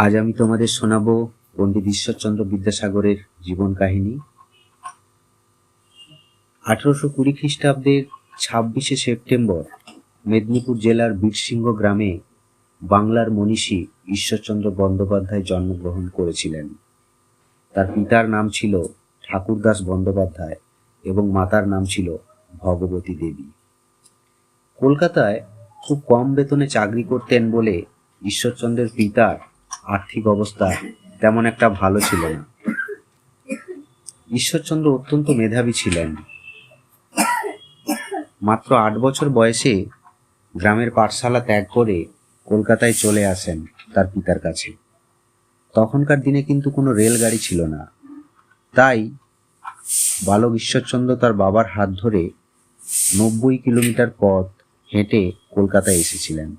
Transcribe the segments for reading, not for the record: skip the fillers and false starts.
আজ আমি তোমাদের শোনাবো পণ্ডিত ঈশ্বরচন্দ্র বিদ্যাসাগরের জীবন কাহিনী। 1820 খ্রিস্টাব্দের 26শে সেপ্টেম্বর মেদিনীপুর জেলার বীরসিংহ গ্রামে বাংলার মনীষী ঈশ্বরচন্দ্র বন্দ্যোপাধ্যায় জন্মগ্রহণ করেছিলেন। তার পিতার নাম ছিল ঠাকুরদাস বন্দ্যোপাধ্যায় এবং মাতার নাম ছিল ভগবতী দেবী। কলকাতায় খুব কম বেতনে চাকরি করতেন বলে ঈশ্বরচন্দ্রের পিতার আর্থিক অবস্থা তেমন একটা ভালো ছিল না। ঈশ্বরচন্দ্র অত্যন্ত মেধাবী ছিলেন। মাত্র 8 বছর বয়সে গ্রামের পাঠশালা ত্যাগ করে কলকাতায় চলে আসেন তার পিতার কাছে। তখনকার দিনে কিন্তু কোনো রেলগাড়ি ছিল না, তাই বালক ঈশ্বরচন্দ্র তার বাবার হাত ধরে 90 কিলোমিটার পথ হেঁটে কলকাতায় এসেছিলেন।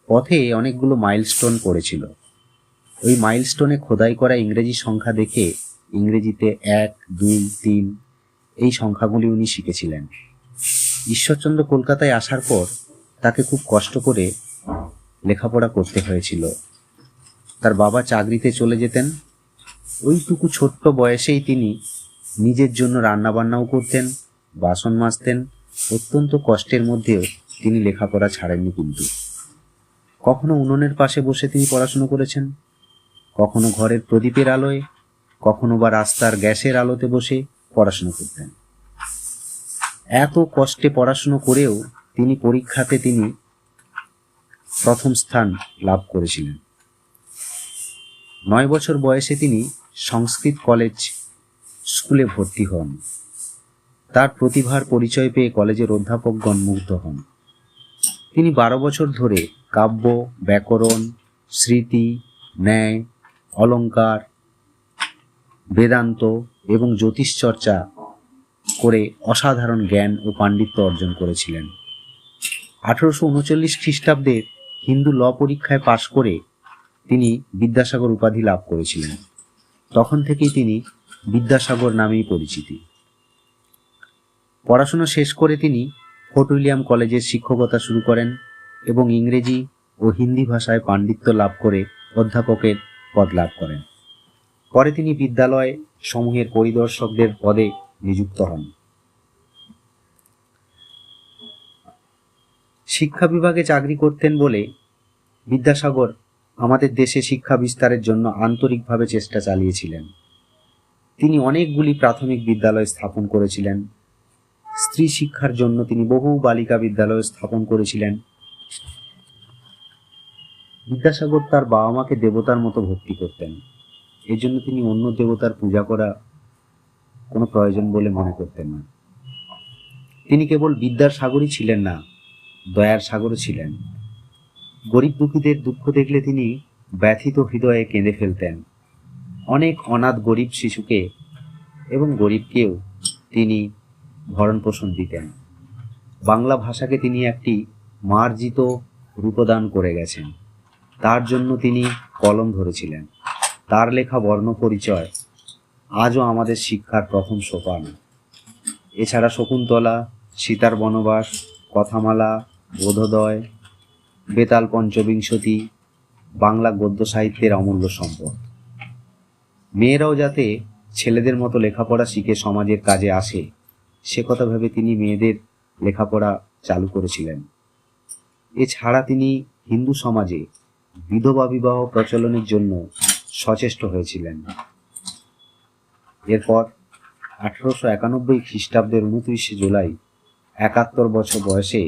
পথে অনেকগুলো মাইলস্টোন পড়েছিল। ওই মাইলস্টোনে খোদাই করা ইংরেজি সংখ্যা দেখে ইংরেজিতে 1, 2, 3 এই সংখ্যাগুলি উনি শিখেছিলেন। ঈশ্বরচন্দ্র কলকাতায় আসার পর তাকে খুব কষ্ট করে লেখাপড়া করতে হয়েছিল। তার বাবা চাকরিতে চলে যেতেন। ওইটুকু ছোট্ট বয়সেই তিনি নিজের জন্য রান্নাবান্নাও করতেন, বাসন মাজতেন। অত্যন্ত কষ্টের মধ্যেও তিনি লেখাপড়া ছাড়েননি। কিন্তু কখনো উনুনের পাশে বসে তিনি পড়াশুনো করেছেন, কখনো ঘরের প্রদীপের আলোয়, কখনো বা রাস্তার গ্যাসের আলোতে বসে পড়াশুনো করতেন। এত কষ্টে পড়াশুনো করেও তিনি পরীক্ষাতে প্রথম স্থান লাভ করেছিলেন। 9 বছর বয়সে তিনি সংস্কৃত কলেজ স্কুলে ভর্তি হন। তার প্রতিভার পরিচয় পেয়ে কলেজের অধ্যাপকগণ মুগ্ধ হন। তিনি 12 বছর ধরে কাব্য, ব্যাকরণ, স্মৃতি, ন্যায়, অলঙ্কার, বেদান্ত এবং জ্যোতিষ চর্চা করে অসাধারণ জ্ঞান ও পাণ্ডিত্য অর্জন করেছিলেন। 1839 খ্রিস্টাব্দের হিন্দু ল পরীক্ষায় পাশ করে তিনি বিদ্যাসাগর উপাধি লাভ করেছিলেন। তখন থেকেই তিনি বিদ্যাসাগর নামেই পরিচিতি। পড়াশোনা শেষ করে তিনি ফোর্ট উইলিয়াম কলেজের শিক্ষকতা শুরু করেন এবং ইংরেজি ও হিন্দি ভাষায় পাণ্ডিত্য লাভ করে অধ্যাপকের পদ লাভ করেন। পরে তিনি বিদ্যালয় সমূহের পরিদর্শকদের পদে নিযুক্ত হন। শিক্ষা বিভাগে চাকরি করতেন বলে বিদ্যাসাগর আমাদের দেশে শিক্ষা বিস্তারের জন্য আন্তরিকভাবে চেষ্টা চালিয়েছিলেন। তিনি অনেকগুলি প্রাথমিক বিদ্যালয় স্থাপন করেছিলেন। স্ত্রী শিক্ষার জন্য তিনি বহু বালিকা বিদ্যালয় স্থাপন করেছিলেন। বিদ্যাসাগর তার বাবা মাকে দেবতার মতো ভক্তি করতেন। এই জন্য তিনি অন্য দেবতার পূজা করা কোনো প্রয়োজন বলে মনে করতেন না। তিনি কেবল বিদ্যার সাগরই ছিলেন না, দয়ার সাগরও ছিলেন। গরিব দুঃখীদের দুঃখ দেখলে তিনি ব্যথিত হৃদয়ে কেঁদে ফেলতেন। অনেক অনাথ গরিব শিশুকে এবং গরিবকেও তিনি ভরণ পোষণ দিতেন। বাংলা ভাষাকে তিনি একটি মার্জিত রূপদান করে গেছেন। তার জন্য তিনি কলম ধরেছিলেন। তার লেখা বর্ণ পরিচয় আজও আমাদের শিক্ষার প্রথম সোপান। এছাড়া শকুন্তলা, সীতার বনবাস, কথামালা, বোধোদয়, বেতাল পঞ্চবিংশতি বাংলা গদ্য সাহিত্যের অমূল্য সম্পদ। মেয়েরাও যাতে ছেলেদের মতো লেখাপড়া শিখে সমাজের কাজে আসে, সে কথা ভেবে তিনি মেয়েদের লেখাপড়া চালু করেছিলেন। এছাড়া তিনি হিন্দু সমাজে বিধবা বিবাহ প্রচলনের জন্য সচেষ্ট হয়েছিলেন। এরপর 1891 খ্রিস্টাব্দের 29শে জুলাই 71 বছর বয়সে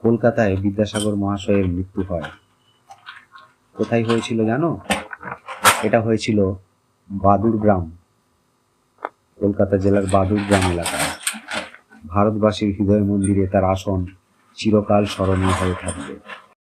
কলকাতায় বিদ্যাসাগর মহাশয়ের মৃত্যু হয়। কোথায় হয়েছিল জানো? এটা হয়েছিল বাদুর গ্রাম, কলকাতা জেলার বাদুর গ্রাম এলাকায়। ভারতবাসীর হৃদয় মন্দিরে তার আসন চিরকাল স্মরণীয় হয়ে থাকবে।